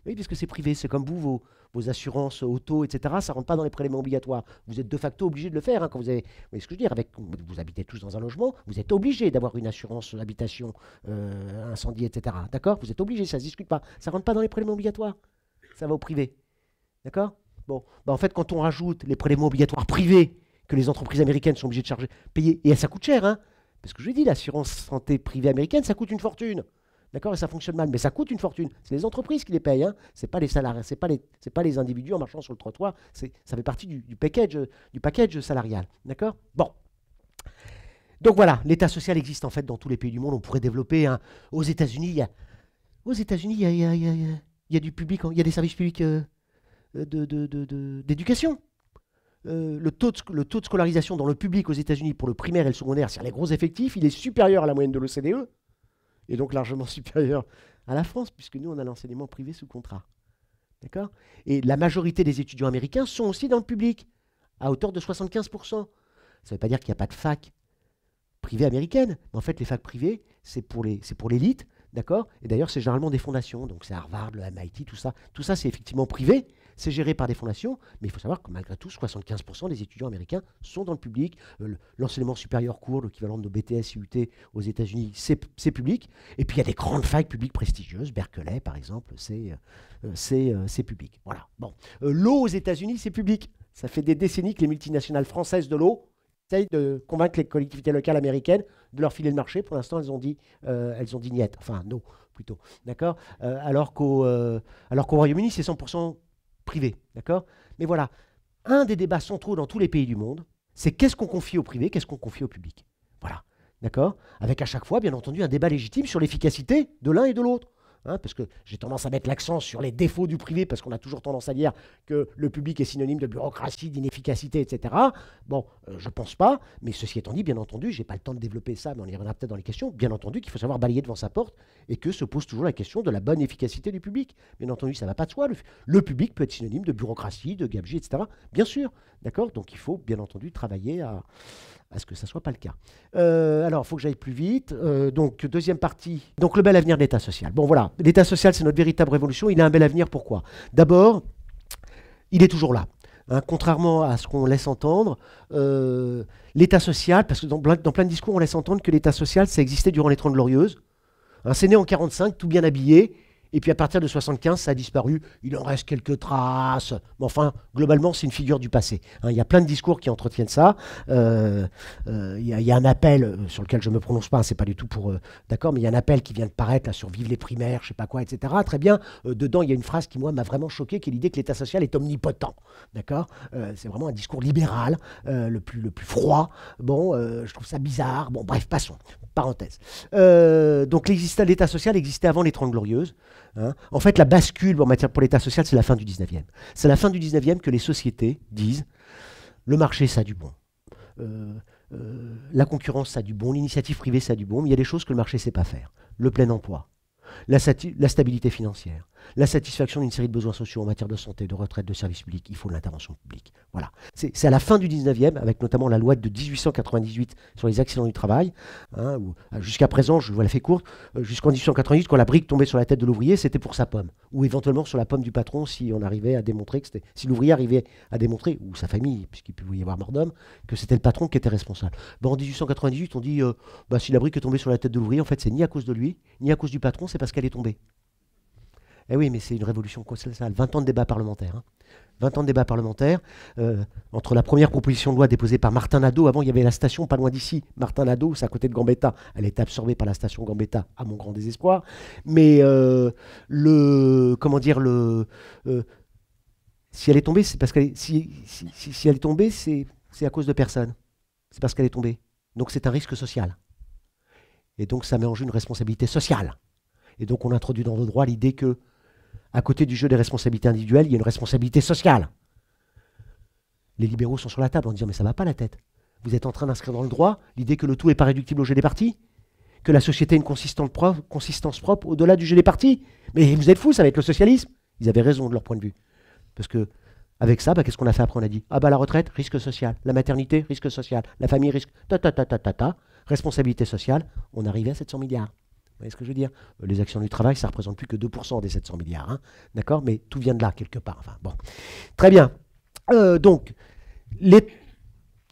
Speaker 1: Oui, parce que c'est privé, c'est comme vous, vos assurances auto, etc. Ça ne rentre pas dans les prélèvements obligatoires. Vous êtes de facto obligé de le faire. Quand vous avez, vous voyez ce que je veux dire, vous habitez tous dans un logement, vous êtes obligé d'avoir une assurance habitation, incendie, etc. D'accord? Vous êtes obligé, ça ne se discute pas. Ça ne rentre pas dans les prélèvements obligatoires. Ça va au privé. D'accord? Bon, en fait, quand on rajoute les prélèvements obligatoires privés que les entreprises américaines sont obligées de charger, payer, et ça coûte cher, hein? Parce que je l'ai dit, l'assurance santé privée américaine, ça coûte une fortune. D'accord? Et ça fonctionne mal, mais ça coûte une fortune. C'est les entreprises qui les payent, hein. Ce n'est pas les salariés, c'est pas les individus en marchant sur le trottoir. Ça fait partie du package salarial. D'accord? Bon. Donc voilà, l'État social existe en fait dans tous les pays du monde. On pourrait développer aux États-Unis, il y a du public, il y a des services publics d'éducation. Le taux de scolarisation dans le public aux États-Unis pour le primaire et le secondaire, c'est-à-dire les gros effectifs, il est supérieur à la moyenne de l'OCDE. Et donc largement supérieur à la France, puisque nous, on a l'enseignement privé sous contrat. D'accord? Et la majorité des étudiants américains sont aussi dans le public, à hauteur de 75%. Ça ne veut pas dire qu'il n'y a pas de fac privée américaine, mais en fait, les facs privées, c'est pour l'élite, d'accord? Et d'ailleurs, c'est généralement des fondations, donc c'est Harvard, le MIT, tout ça. Tout ça, c'est effectivement privé, c'est géré par des fondations, mais il faut savoir que malgré tout, 75% des étudiants américains sont dans le public. L'enseignement supérieur court, l'équivalent de nos BTS, IUT aux États-Unis, c'est public. Et puis il y a des grandes facs publiques prestigieuses, Berkeley par exemple, c'est public. Voilà. Bon. L'eau aux États-Unis, c'est public. Ça fait des décennies que les multinationales françaises de l'eau essayent de convaincre les collectivités locales américaines de leur filer le marché. Pour l'instant, elles ont dit niet. Enfin, non, plutôt. D'accord? Alors qu'au Royaume-Uni, c'est 100% privé, d'accord? Mais voilà, un des débats centraux dans tous les pays du monde, c'est qu'est-ce qu'on confie au privé, qu'est-ce qu'on confie au public. Voilà, d'accord? Avec à chaque fois, bien entendu, un débat légitime sur l'efficacité de l'un et de l'autre. Parce que j'ai tendance à mettre l'accent sur les défauts du privé, parce qu'on a toujours tendance à dire que le public est synonyme de bureaucratie, d'inefficacité, etc. Bon, je ne pense pas, mais ceci étant dit, bien entendu, je n'ai pas le temps de développer ça, mais on y reviendra peut-être dans les questions, bien entendu qu'il faut savoir balayer devant sa porte, et que se pose toujours la question de la bonne efficacité du public. Bien entendu, ça ne va pas de soi, le public peut être synonyme de bureaucratie, de gabegie, etc. Bien sûr, d'accord? Donc il faut, bien entendu, travailler à ce que ça ne soit pas le cas. Alors, il faut que j'aille plus vite. Donc, deuxième partie. Donc, le bel avenir de l'État social. Bon, voilà. L'État social, c'est notre véritable révolution. Il a un bel avenir. Pourquoi? D'abord, il est toujours là. Contrairement à ce qu'on laisse entendre, l'État social, parce que dans plein de discours, on laisse entendre que l'État social, ça existait durant les Trente Glorieuses. C'est né en 1945, tout bien habillé. Et puis à partir de 75, ça a disparu. Il en reste quelques traces. Mais enfin, globalement, c'est une figure du passé. Il y a plein de discours qui entretiennent ça. Il y a un appel sur lequel je ne me prononce pas. C'est pas du tout pour... d'accord, mais il y a un appel qui vient de paraître là, sur Vive les primaires, je sais pas quoi, etc. Très bien. Dedans, il y a une phrase qui, moi, m'a vraiment choqué, qui est l'idée que l'État social est omnipotent. D'accord? C'est vraiment un discours libéral, le plus froid. Bon, je trouve ça bizarre. Bon, bref, passons. Parenthèse. Donc l'État social existait avant les Trente Glorieuses. Hein. En fait, la bascule en matière pour l'État social, c'est la fin du 19e. C'est la fin du 19e que les sociétés disent le marché, ça a du bon. La concurrence, ça a du bon. L'initiative privée, ça a du bon. Mais il y a des choses que le marché ne sait pas faire. Le plein emploi, la stabilité financière, la satisfaction d'une série de besoins sociaux en matière de santé, de retraite, de services publics. Il faut de l'intervention publique. Voilà. C'est à la fin du 19e, avec notamment la loi de 1898 sur les accidents du travail, hein, jusqu'à présent, je vous la fais courte, jusqu'en 1898, quand la brique tombait sur la tête de l'ouvrier, c'était pour sa pomme. Ou éventuellement sur la pomme du patron, si on arrivait à démontrer que c'était, si l'ouvrier arrivait à démontrer, ou sa famille, puisqu'il pouvait y avoir mort d'homme, que c'était le patron qui était responsable. Ben, en 1898, on dit, si la brique est tombée sur la tête de l'ouvrier, en fait, c'est ni à cause de lui, ni à cause du patron, c'est parce qu'elle est tombée. Eh oui, mais c'est une révolution colossale. 20 ans de débat parlementaire. Hein. 20 ans de débat parlementaire, entre la première proposition de loi déposée par Martin Nadeau. Avant, il y avait la station pas loin d'ici. Martin Nadeau, c'est à côté de Gambetta. Elle a été absorbée par la station Gambetta, à mon grand désespoir. Mais si elle est tombée, c'est parce qu'elle si elle est tombée, c'est à cause de personne. C'est parce qu'elle est tombée. Donc c'est un risque social. Et donc ça met en jeu une responsabilité sociale. Et donc on introduit dans le droit l'idée que à côté du jeu des responsabilités individuelles, il y a une responsabilité sociale. Les libéraux sont sur la table en disant mais ça ne va pas la tête. Vous êtes en train d'inscrire dans le droit l'idée que le tout n'est pas réductible au jeu des partis, que la société a une consistance propre au-delà du jeu des partis. Mais vous êtes fous, ça va être le socialisme. Ils avaient raison de leur point de vue. Parce que avec ça, qu'est-ce qu'on a fait après? On a dit la retraite, risque social. La maternité, risque social. La famille, risque. Responsabilité sociale, on arrivait à 700 milliards. Vous voyez ce que je veux dire? Les actions du travail, ça ne représente plus que 2% des 700 milliards. Hein. D'accord? Mais tout vient de là, quelque part. Enfin, bon. Très bien. Donc,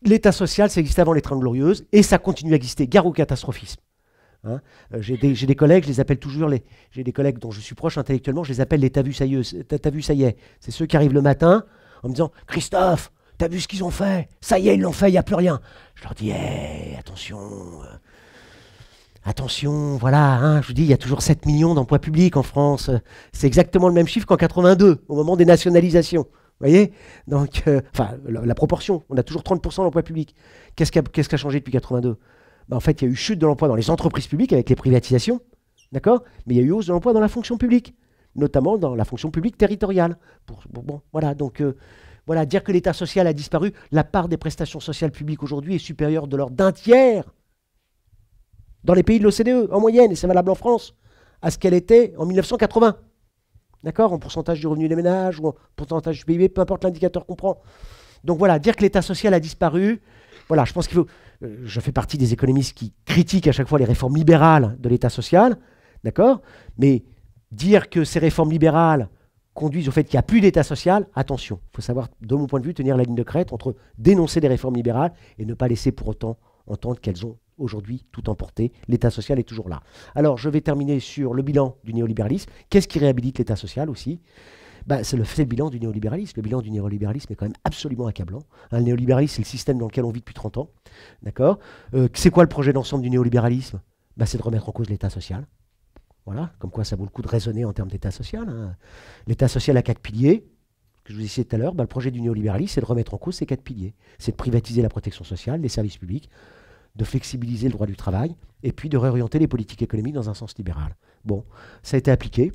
Speaker 1: l'État social, ça existait avant les Trente Glorieuses, et ça continue à exister. Gare au catastrophisme. Hein. J'ai des collègues, je les appelle toujours, j'ai des collègues dont je suis proche intellectuellement, je les appelle les t'as vu, ça y est. C'est ceux qui arrivent le matin en me disant « Christophe, t'as vu ce qu'ils ont fait? Ça y est, ils l'ont fait, il n'y a plus rien. » Je leur dis hey, « Attention... Attention, voilà, hein, je vous dis, il y a toujours 7 millions d'emplois publics en France. C'est exactement le même chiffre qu'en 82, au moment des nationalisations. Vous voyez? Donc, la proportion, on a toujours 30% d'emplois publics. Qu'est-ce qui a changé depuis 82? En fait, il y a eu chute de l'emploi dans les entreprises publiques avec les privatisations, d'accord? Mais il y a eu hausse de l'emploi dans la fonction publique, notamment dans la fonction publique territoriale. Voilà, donc... Voilà, dire que l'État social a disparu, la part des prestations sociales publiques aujourd'hui est supérieure de l'ordre d'un tiers dans les pays de l'OCDE, en moyenne, et c'est valable en France, à ce qu'elle était en 1980. D'accord? En pourcentage du revenu des ménages, ou en pourcentage du PIB, peu importe l'indicateur qu'on prend. Donc voilà, dire que l'État social a disparu, voilà, je pense qu'il faut... je fais partie des économistes qui critiquent à chaque fois les réformes libérales de l'État social, d'accord? Mais dire que ces réformes libérales conduisent au fait qu'il n'y a plus d'État social, attention, il faut savoir, de mon point de vue, tenir la ligne de crête entre dénoncer des réformes libérales et ne pas laisser pour autant entendre qu'elles ont aujourd'hui tout emporté. L'État social est toujours là. Alors, je vais terminer sur le bilan du néolibéralisme. Qu'est-ce qui réhabilite l'État social aussi? C'est le bilan du néolibéralisme. Le bilan du néolibéralisme est quand même absolument accablant. Hein, le néolibéralisme, c'est le système dans lequel on vit depuis 30 ans. D'accord? C'est quoi le projet d'ensemble du néolibéralisme? C'est de remettre en cause l'État social. Voilà, comme quoi ça vaut le coup de raisonner en termes d'État social. Hein. L'État social a 4 piliers, que je vous ai cité tout à l'heure. Le projet du néolibéralisme, c'est de remettre en cause ces 4 piliers. C'est de privatiser la protection sociale, les services publics, de flexibiliser le droit du travail, et puis de réorienter les politiques économiques dans un sens libéral. Bon, ça a été appliqué.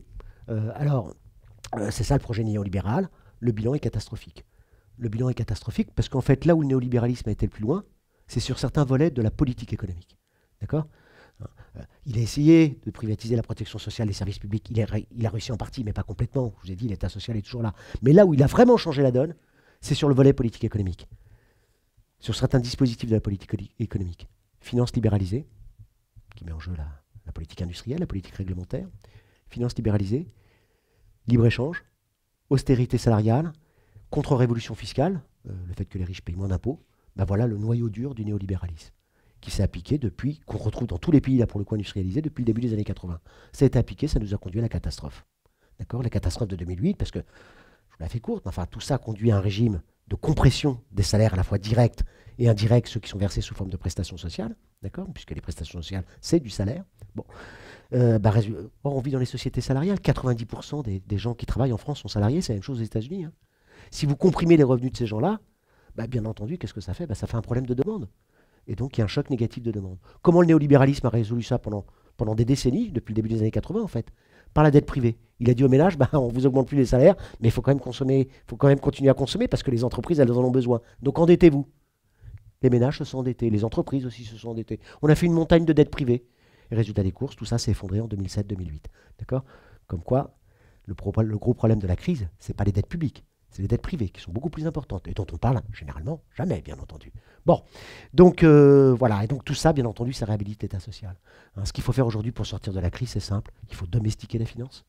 Speaker 1: C'est ça le projet néolibéral. Le bilan est catastrophique. Le bilan est catastrophique parce qu'en fait, là où le néolibéralisme a été le plus loin, c'est sur certains volets de la politique économique. D'accord? Il a essayé de privatiser la protection sociale, les services publics. Il a réussi en partie, mais pas complètement. Je vous ai dit, l'État social est toujours là. Mais là où il a vraiment changé la donne, c'est sur le volet politique économique. Sur certains dispositifs de la politique économique. Finances libéralisées, qui met en jeu la politique industrielle, la politique réglementaire. Finances libéralisées, libre-échange, austérité salariale, contre-révolution fiscale, le fait que les riches payent moins d'impôts. Voilà le noyau dur du néolibéralisme, qui s'est appliqué depuis, qu'on retrouve dans tous les pays, là pour le coup industrialisés, depuis le début des années 80. Ça a été appliqué, ça nous a conduit à la catastrophe. D'accord? La catastrophe de 2008, parce que, je vous la fais courte, enfin tout ça conduit à un régime de compression des salaires à la fois directs et indirects, ceux qui sont versés sous forme de prestations sociales, d'accord? Puisque les prestations sociales, c'est du salaire. Bon. Or, on vit dans les sociétés salariales, 90% des gens qui travaillent en France sont salariés, c'est la même chose aux États-Unis. Hein. Si vous comprimez les revenus de ces gens-là, bien entendu, qu'est-ce que ça fait? Ça fait un problème de demande. Et donc, il y a un choc négatif de demande. Comment le néolibéralisme a résolu ça pendant des décennies, depuis le début des années 80 en fait? Par la dette privée. Il a dit aux ménages, bah, on vous augmente plus les salaires, mais il faut quand même consommer, faut quand même continuer à consommer parce que les entreprises, elles en ont besoin. Donc endettez-vous. Les ménages se sont endettés, les entreprises aussi se sont endettées. On a fait une montagne de dettes privées. Et résultat des courses, tout ça s'est effondré en 2007-2008. D'accord? Comme quoi, le gros problème de la crise, ce n'est pas les dettes publiques, c'est les dettes privées qui sont beaucoup plus importantes et dont on parle généralement jamais, bien entendu. Bon, donc voilà. Et donc tout ça, bien entendu, ça réhabilite l'État social. Hein, ce qu'il faut faire aujourd'hui pour sortir de la crise, c'est simple. Il faut domestiquer la finance,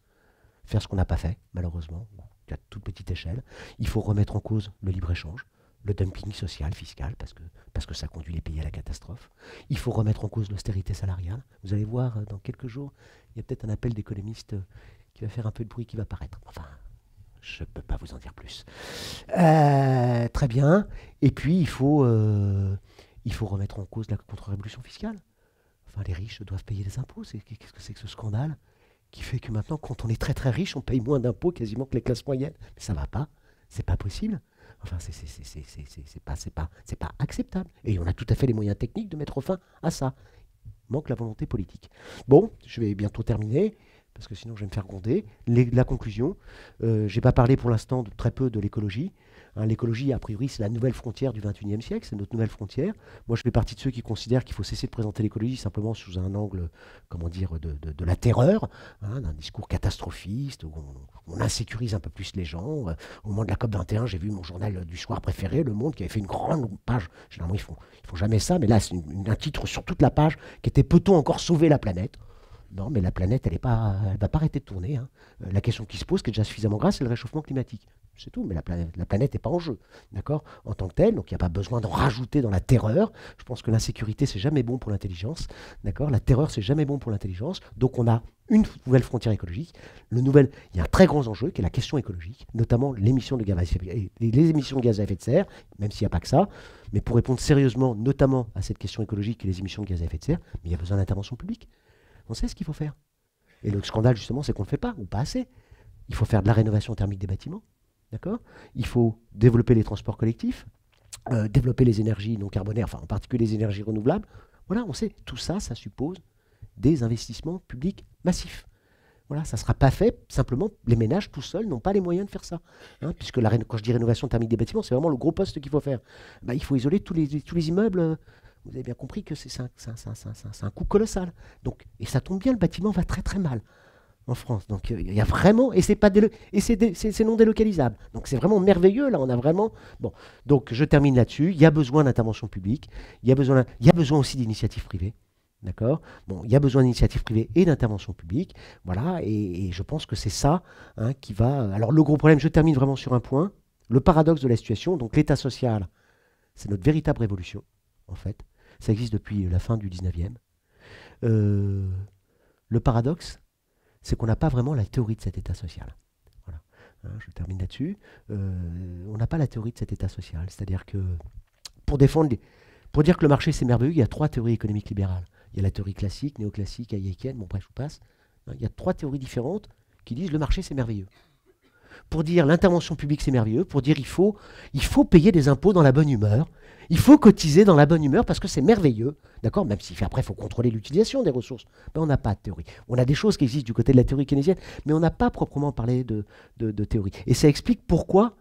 Speaker 1: faire ce qu'on n'a pas fait, malheureusement, à toute petite échelle. Il faut remettre en cause le libre-échange, le dumping social, fiscal, parce que ça conduit les pays à la catastrophe. Il faut remettre en cause l'austérité salariale. Vous allez voir, dans quelques jours, il y a peut-être un appel d'économistes qui va faire un peu de bruit qui va paraître. Enfin, je ne peux pas vous en dire plus. Très bien. Et puis, il faut remettre en cause la contre-révolution fiscale. Enfin, les riches doivent payer des impôts. Qu'est-ce que c'est que ce scandale qui fait que maintenant, quand on est très très riche, on paye moins d'impôts quasiment que les classes moyennes? Mais ça ne va pas. C'est pas possible. Enfin, c'est pas acceptable. Et on a tout à fait les moyens techniques de mettre fin à ça. Il manque la volonté politique. Bon, je vais bientôt terminer, parce que sinon je vais me faire gronder. La conclusion, je n'ai pas parlé pour l'instant très peu de l'écologie. Hein, l'écologie, a priori, c'est la nouvelle frontière du XXIe siècle, c'est notre nouvelle frontière. Moi, je fais partie de ceux qui considèrent qu'il faut cesser de présenter l'écologie simplement sous un angle, comment dire, de la terreur, hein, d'un discours catastrophiste, où on insécurise un peu plus les gens. Au moment de la COP21, j'ai vu mon journal du soir préféré, Le Monde, qui avait fait une grande page. Généralement, ils font jamais ça, mais là, c'est un titre sur toute la page qui était « Peut-on encore sauver la planète ?» Non, mais la planète, elle ne va pas arrêter de tourner. Hein. La question qui se pose, qui est déjà suffisamment grave, c'est le réchauffement climatique. C'est tout, mais la planète n'est pas en jeu, d'accord, en tant que telle. Donc il n'y a pas besoin d'en rajouter dans la terreur. Je pense que l'insécurité, c'est jamais bon pour l'intelligence, d'accord. La terreur, c'est jamais bon pour l'intelligence. Donc on a une nouvelle frontière écologique. Il y a un très grand enjeu qui est la question écologique, notamment les émissions de gaz à effet de serre, même s'il n'y a pas que ça. Mais pour répondre sérieusement, notamment à cette question écologique et les émissions de gaz à effet de serre, mais il y a besoin d'intervention publique. On sait ce qu'il faut faire. Et le scandale, justement, c'est qu'on ne le fait pas, ou pas assez. Il faut faire de la rénovation thermique des bâtiments, d'accord. Il faut développer les transports collectifs, développer les énergies non carbonaires, enfin en particulier les énergies renouvelables. Voilà, on sait, tout ça, ça suppose des investissements publics massifs. Voilà, ça ne sera pas fait, simplement, les ménages tout seuls n'ont pas les moyens de faire ça. Hein, puisque quand je dis rénovation thermique des bâtiments, c'est vraiment le gros poste qu'il faut faire. Ben, il faut isoler tous les immeubles. Vous avez bien compris que c'est un coût colossal. Donc, et ça tombe bien, le bâtiment va très très mal en France. Donc il y a vraiment, et c'est non délocalisable. Donc c'est vraiment merveilleux, là, on a vraiment... Bon, donc je termine là-dessus. Il y a besoin d'intervention publique, il y a besoin aussi d'initiatives privées. D'accord. Bon, il y a besoin d'initiatives privées et d'intervention publique. Voilà, et je pense que c'est ça, hein, qui va... Alors le gros problème, je termine vraiment sur un point, le paradoxe de la situation. Donc l'État social, c'est notre véritable révolution, en fait. Ça existe depuis la fin du 19e. Le paradoxe, c'est qu'on n'a pas vraiment la théorie de cet État social. Voilà. Hein, je termine là-dessus. On n'a pas la théorie de cet État social. C'est-à-dire que pour dire que le marché c'est merveilleux, il y a 3 théories économiques libérales. Il y a la théorie classique, néoclassique, hayékienne, bon bref, je vous passe. Hein, il y a 3 théories différentes qui disent le marché c'est merveilleux. Pour dire l'intervention publique c'est merveilleux, pour dire il faut payer des impôts dans la bonne humeur, il faut cotiser dans la bonne humeur parce que c'est merveilleux, d'accord. Même si après il faut contrôler l'utilisation des ressources, mais on n'a pas de théorie. On a des choses qui existent du côté de la théorie keynésienne, mais on n'a pas proprement parlé de théorie. Et ça explique pourquoi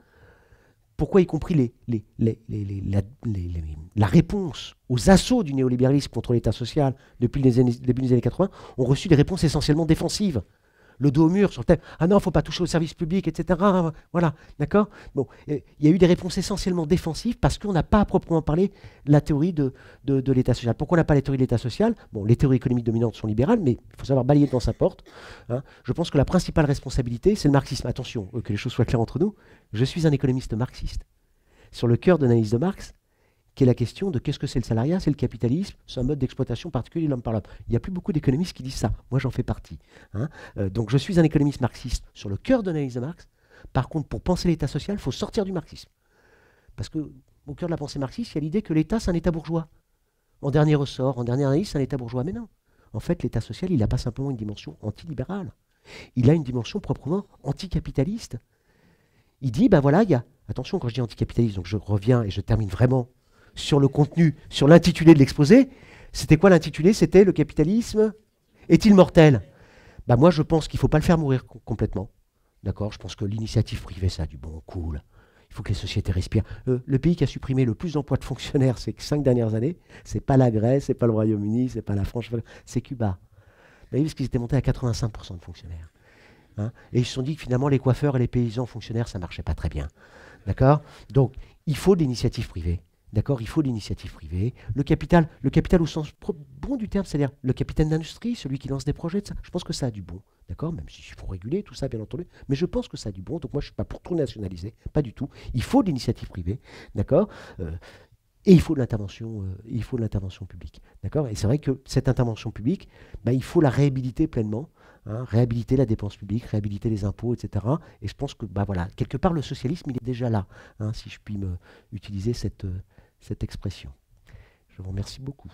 Speaker 1: y compris la réponse aux assauts du néolibéralisme contre l'État social depuis les début des années 80 ont reçu des réponses essentiellement défensives. Le dos au mur sur le thème « Ah non, il ne faut pas toucher au service public, etc. » Voilà, d'accord. Bon, il y a eu des réponses essentiellement défensives parce qu'on n'a pas à proprement parler la théorie de l'État social. Pourquoi on n'a pas la théorie de l'État social? Bon, les théories économiques dominantes sont libérales, mais il faut savoir balayer devant sa porte. Hein. Je pense que la principale responsabilité, c'est le marxisme. Attention, que les choses soient claires entre nous. Je suis un économiste marxiste. Sur le cœur de l'analyse de Marx, qui est la question de qu'est-ce que c'est le salariat, c'est le capitalisme, c'est un mode d'exploitation particulier l'homme par l'homme. Il n'y a plus beaucoup d'économistes qui disent ça. Moi, j'en fais partie. Hein. Donc, je suis un économiste marxiste sur le cœur de l'analyse de Marx. Par contre, pour penser l'État social, il faut sortir du marxisme. Parce qu'au cœur de la pensée marxiste, il y a l'idée que l'État, c'est un État bourgeois. En dernier ressort, en dernière analyse, c'est un État bourgeois. Mais non. En fait, l'État social, il n'a pas simplement une dimension antilibérale. Il a une dimension proprement anticapitaliste. Il dit, ben voilà, il y a... Attention, quand je dis anticapitaliste, donc je reviens et je termine vraiment sur le contenu, sur l'intitulé de l'exposé. C'était quoi l'intitulé? C'était « Le capitalisme est-il mortel ?» Bah, moi, je pense qu'il ne faut pas le faire mourir complètement. D'accord? Je pense que l'initiative privée, ça a du bon, cool. Il faut que les sociétés respirent. Le pays qui a supprimé le plus d'emplois de fonctionnaires ces 5 dernières années, c'est pas la Grèce, c'est pas le Royaume-Uni, c'est pas la France, c'est Cuba. Bah oui, parce qu'ils étaient montés à 85% de fonctionnaires. Hein. Et ils se sont dit que finalement, les coiffeurs et les paysans fonctionnaires, ça marchait pas très bien. D'accord? Donc, il faut de l'initiative privée. D'accord? Il faut de l'initiative privée. Le capital au sens bon du terme, c'est-à-dire le capitaine d'industrie, celui qui lance des projets, je pense que ça a du bon. D'accord? Même s'il faut réguler tout ça, bien entendu. Mais je pense que ça a du bon. Donc, moi, je ne suis pas pour tout nationaliser. Pas du tout. Il faut de l'initiative privée. D'accord? Et il faut de l'intervention publique. D'accord? Et c'est vrai que cette intervention publique, bah, il faut la réhabiliter pleinement. Hein, réhabiliter la dépense publique, réhabiliter les impôts, etc. Et je pense que, bah, voilà, quelque part, le socialisme, il est déjà là, hein, si je puis utiliser cette expression. Je vous remercie beaucoup.